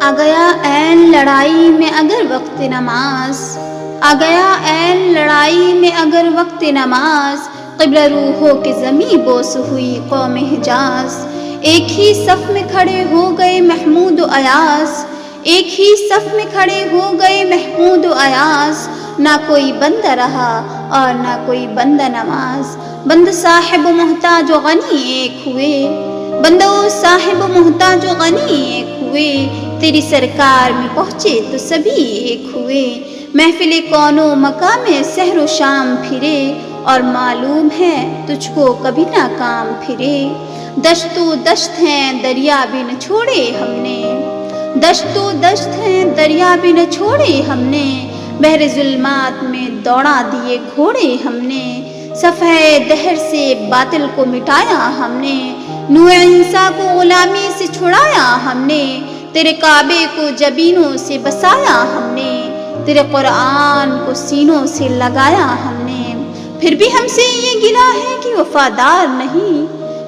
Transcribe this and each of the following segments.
آ گیا عین لڑائی میں اگر وقت نماز، آ گیا عین لڑائی میں اگر وقت نماز، قبلہ روحوں کے زمیں بوس ہوئی قوم حجاز۔ ایک ہی صف میں کھڑے ہو گئے محمود و ایاز، ایک ہی صف میں کھڑے ہو گئے محمود و ایاز۔ نہ کوئی بندہ رہا اور نہ کوئی بندہ نماز، بند صاحب و محتاج و غنی ایک ہوئے، بندہ صاحب و محتاج و غنی ایک ہوئے۔ تیری سرکار میں پہنچے تو سبھی ایک ہوئے، محفل کون و مکاں میں سحر و شام پھرے، اور معلوم ہے تجھ کو کبھی نہ کام پھرے۔ دشت و دشت ہیں دریا بھی نہ چھوڑے ہم نے، دشت و دشت ہیں دریا بھی نہ چھوڑے ہم نے، بحر ظلمات میں دوڑا دیے گھوڑے ہم نے۔ صفحہ دہر سے باطل کو مٹایا ہم نے، نوح عیسیٰ کو غلامی سے چھڑایا ہم نے، تیرے کعبے کو جبینوں سے بسایا ہم نے، تیرے قرآن کو سینوں سے لگایا ہم نے۔ پھر بھی ہم سے یہ گلہ ہے کہ وفادار نہیں،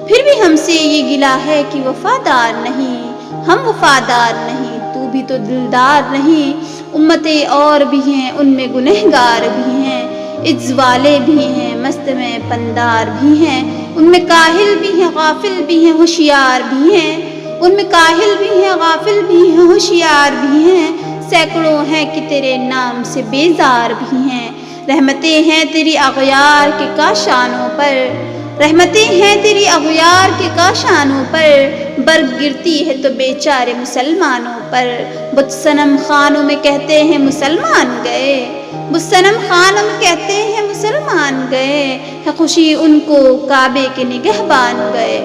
پھر بھی ہم سے یہ گلہ ہے کہ وفادار نہیں، ہم وفادار نہیں تو بھی تو دلدار نہیں۔ امتیں اور بھی ہیں ان میں گنہگار بھی ہیں، عجز والے بھی ہیں مست میں پندار بھی ہیں، ان میں کاہل بھی ہیں غافل بھی ہیں ہوشیار بھی ہیں، ان میں کاہل بھی ہیں غافل بھی ہیں ہوشیار بھی ہیں۔ سینکڑوں ہیں کہ تیرے نام سے بیزار بھی ہیں، رحمتیں ہیں تیری اغیار کے کاشانوں پر، رحمتیں ہیں تیری اغیار کے کاشانوں پر، برگ گرتی ہے تو بیچارے مسلمانوں پر۔ بت صنم خانوں میں کہتے ہیں مسلمان گئے، بت صنم خانوں میں کہتے ہیں مسلمان گئے، ہے خوشی ان کو کعبے کے نگہبان گئے۔